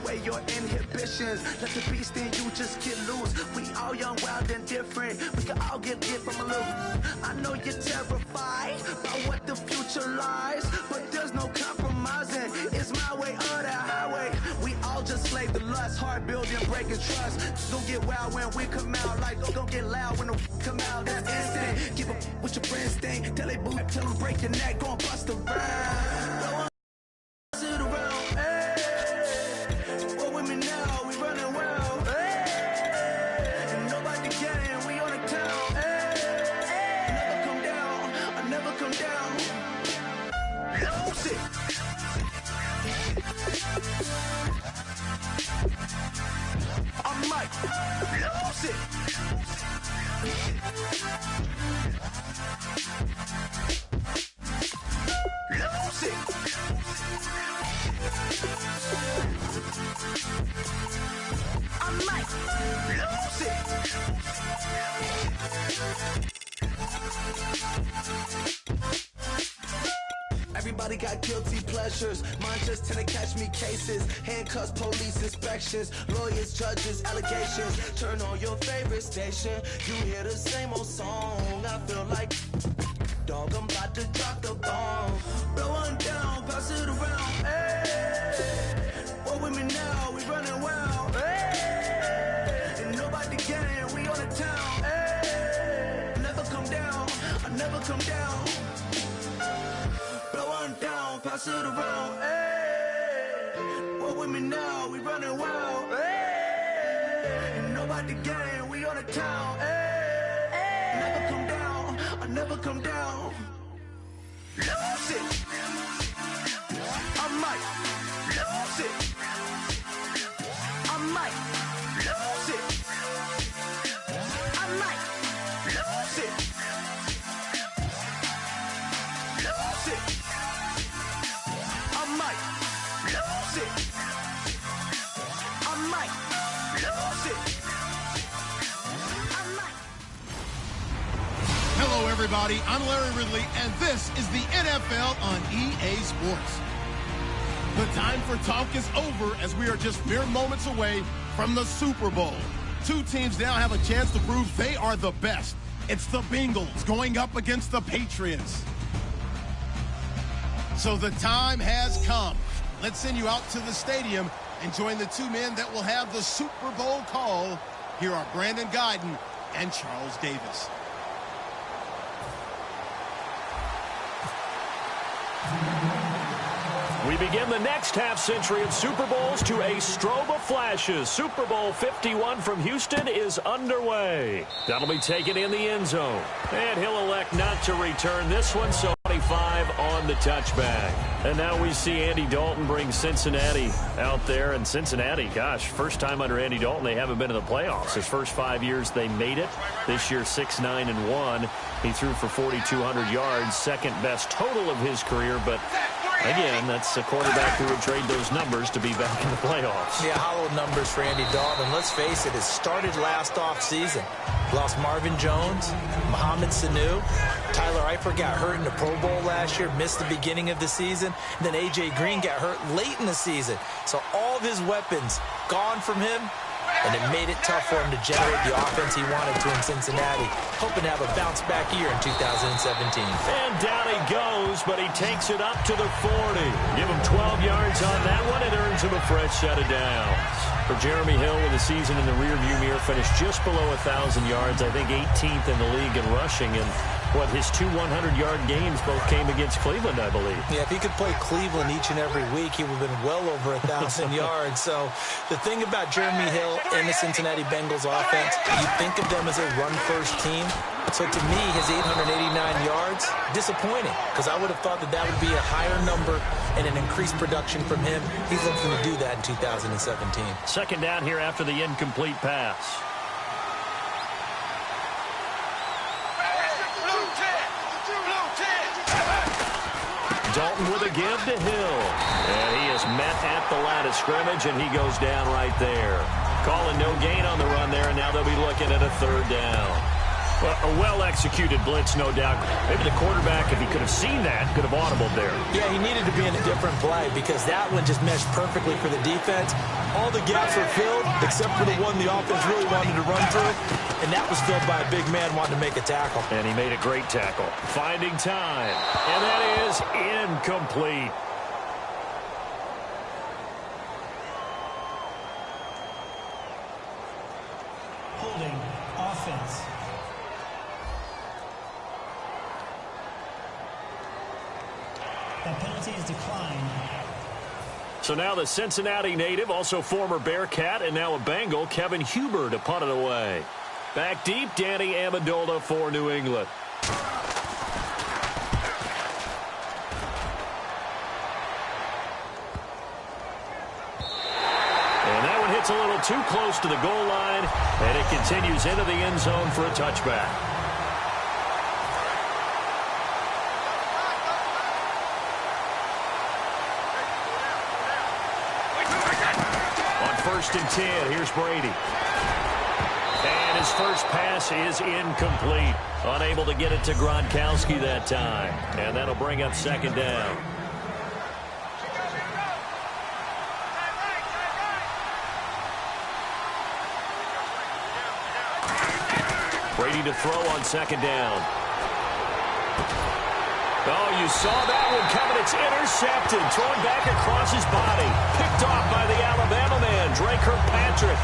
away your inhibitions. Let the beast in you just get loose. We all young, wild, and different. We can all get from a little. I know you're terrified by what the future lies, but there's no compromising. It's my way or the highway. We all just slave the lust, hard building, breaking trust. Don't get wild when we come out, like don't get loud when the come out. That's instant. Give up what your friends think. Tell they boo, tell them break your neck, go and bust a rhyme. Sit around, hey. What with me now? We running wild, hey. And nobody can, we on the town, hey. Never come down, I never come down. Lose it. I might lose it. Lose it. I might lose it. Everybody got guilty pleasures. Mine just tend to catch me cases. Handcuffs, police inspections, lawyers, judges, allegations. Turn on your favorite station. You hear the same old song. I feel like, dog, I'm about to drop the bomb. Blow one down, pass it around. Hey, what with me now? We running wild. Hey, and nobody can. We on the town. Hey, never come down. I never come down. Down, pass it around, hey. What with me now? We running wild, hey. And nobody gang, we on the town, hey. Never come down, I never come down. Lose it. I might lose it. I might lose it. I might lose it. Lose it. I might lose it. I might lose it. I might. Hello, everybody. I'm Larry Ridley, and this is the NFL on EA Sports. The time for talk is over as we are just mere moments away from the Super Bowl. Two teams now have a chance to prove they are the best. It's the Bengals going up against the Patriots. So the time has come. Let's send you out to the stadium and join the two men that will have the Super Bowl call. Here are Brandon Guyton and Charles Davis. We begin the next half-century of Super Bowls to a strobe of flashes. Super Bowl 51 from Houston is underway. That'll be taken in the end zone. And he'll elect not to return this one, so 25 on the touchback. And now we see Andy Dalton bring Cincinnati out there. And Cincinnati, gosh, first time under Andy Dalton, they haven't been in the playoffs. His first 5 years, they made it. This year, 6-9-1. He threw for 4,200 yards, second best total of his career, but again, that's a quarterback who would trade those numbers to be back in the playoffs. Yeah, hollow numbers for Andy Dalton. Let's face it, it started last offseason. Lost Marvin Jones, Mohamed Sanu. Tyler Eifert got hurt in the Pro Bowl last year, missed the beginning of the season. And then A.J. Green got hurt late in the season. So all of his weapons gone from him, and it made it tough for him to generate the offense he wanted to in Cincinnati. Hoping to have a bounce-back year in 2017. And down he goes, but he takes it up to the 40. Give him 12 yards on that one. It earns him a fresh set of downs. For Jeremy Hill, with the season in the rearview mirror, finished just below 1,000 yards. I think 18th in the league in rushing. And what, his two 100-yard games both came against Cleveland, I believe. Yeah, if he could play Cleveland each and every week, he would have been well over 1,000 yards. So the thing about Jeremy Hill and the Cincinnati Bengals offense, you think of them as a run-first team. So to me, his 889 yards, disappointing, because I would have thought that that would be a higher number and an increased production from him. He's looking to do that in 2017. Second down here after the incomplete pass. Dalton with a give to Hill. And he is met at the line of scrimmage, and he goes down right there. Calling no gain on the run there, and now they'll be looking at a third down. Well, a well-executed blitz, no doubt. Maybe the quarterback, if he could have seen that, could have audibled there. Yeah, he needed to be in a different play because that one just meshed perfectly for the defense. All the gaps were filled except for the one the offense really wanted to run through, and that was filled by a big man wanting to make a tackle. And he made a great tackle. Finding time, and that is incomplete. Holding offense. That penalty is declined. So now the Cincinnati native, also former Bearcat, and now a Bengal, Kevin Huber, to punt it away. Back deep, Danny Amendola for New England. And that one hits a little too close to the goal line, and it continues into the end zone for a touchback. First and 10. Here's Brady. And his first pass is incomplete. Unable to get it to Gronkowski that time. And that'll bring up second down. Brady to throw on second down. Oh, you saw that one coming. It's intercepted. Thrown back across his body. Picked off by the Alabama man, Dre Kirkpatrick.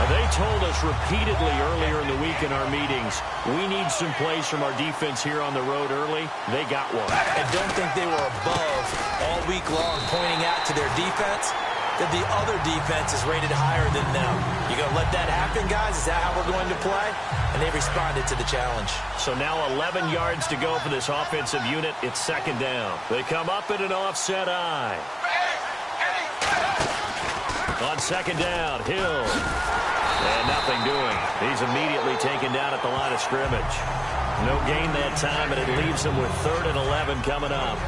They told us repeatedly earlier in the week in our meetings, we need some plays from our defense here on the road early. They got one. And don't think they were above all week long pointing out to their defense that the other defense is rated higher than them. You going to let that happen, guys? Is that how we're going to play? And they responded to the challenge. So now 11 yards to go for this offensive unit. It's second down. They come up in an offset eye. On second down, Hill. And nothing doing. He's immediately taken down at the line of scrimmage. No gain that time, and it leaves him with 3rd and 11 coming up.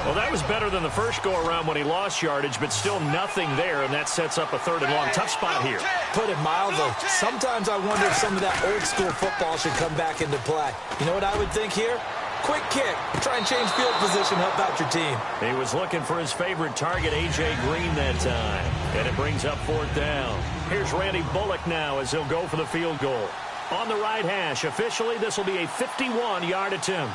Well, that was better than the first go-around when he lost yardage, but still nothing there, and that sets up a 3rd and long. Tough spot here. Put it mildly. Sometimes I wonder if some of that old-school football should come back into play. You know what I would think here? Quick kick. Try and change field position, help out your team. He was looking for his favorite target, A.J. Green, that time. And it brings up 4th down. Here's Randy Bullock now as he'll go for the field goal. On the right hash, officially, this will be a 51-yard attempt.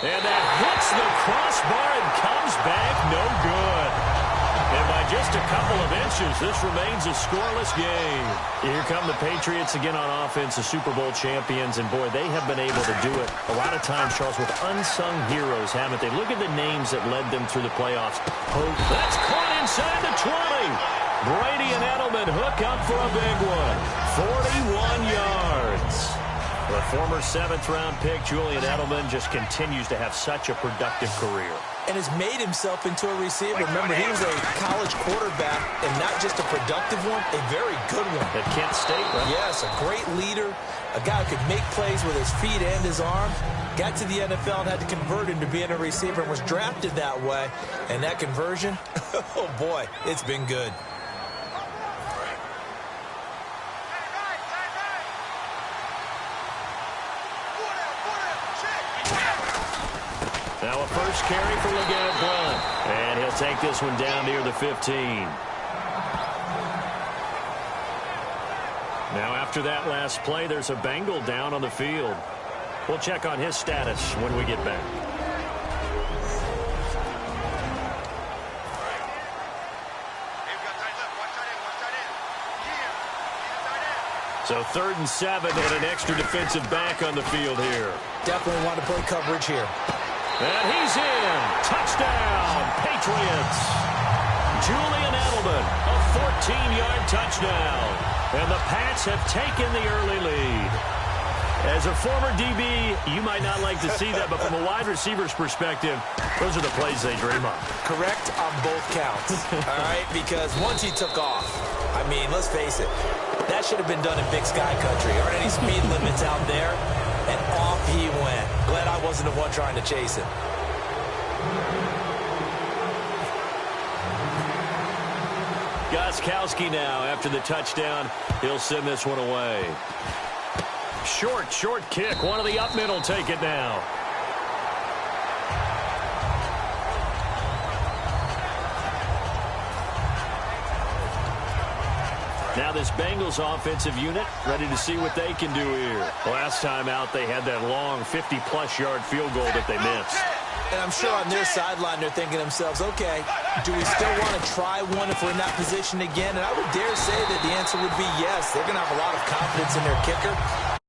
And that hits the crossbar and comes back no good. And by just a couple of inches, this remains a scoreless game. Here come the Patriots again on offense, the Super Bowl champions. And, boy, they have been able to do it a lot of times, Charles, with unsung heroes, haven't they? Look at the names that led them through the playoffs. That's caught inside the 20. Brady and Edelman hook up for a big one. 41 yards. The former 7th-round pick, Julian Edelman, just continues to have such a productive career. And has made himself into a receiver. Remember, he was a college quarterback, and not just a productive one, a very good one. At Kent State, right? Yes, a great leader, a guy who could make plays with his feet and his arm. Got to the NFL and had to convert into being a receiver and was drafted that way. And that conversion, oh boy, it's been good. Now a first carry for LeGarrette Blount. And he'll take this one down near the 15. Now after that last play, there's a Bengal down on the field. We'll check on his status when we get back. So 3rd and 7 and an extra defensive back on the field here. Definitely want to play coverage here. And he's in. Touchdown, Patriots. Julian Edelman, a 14-yard touchdown. And the Pats have taken the early lead. As a former DB, you might not like to see that, but from a wide receiver's perspective, those are the plays they dream of. Correct on both counts, all right? Because once he took off, I mean, let's face it, that should have been done in Big Sky Country. Aren't any speed limits out there? And off he went. Glad I wasn't the one trying to chase him. Gostkowski now after the touchdown. He'll send this one away. Short kick. One of the up middle take it now. Now this Bengals offensive unit ready to see what they can do here. Last time out, they had that long 50-plus yard field goal that they missed. And I'm sure on their sideline they're thinking to themselves, okay, do we still want to try one if we're in that position again? And I would dare say that the answer would be yes. They're going to have a lot of confidence in their kicker.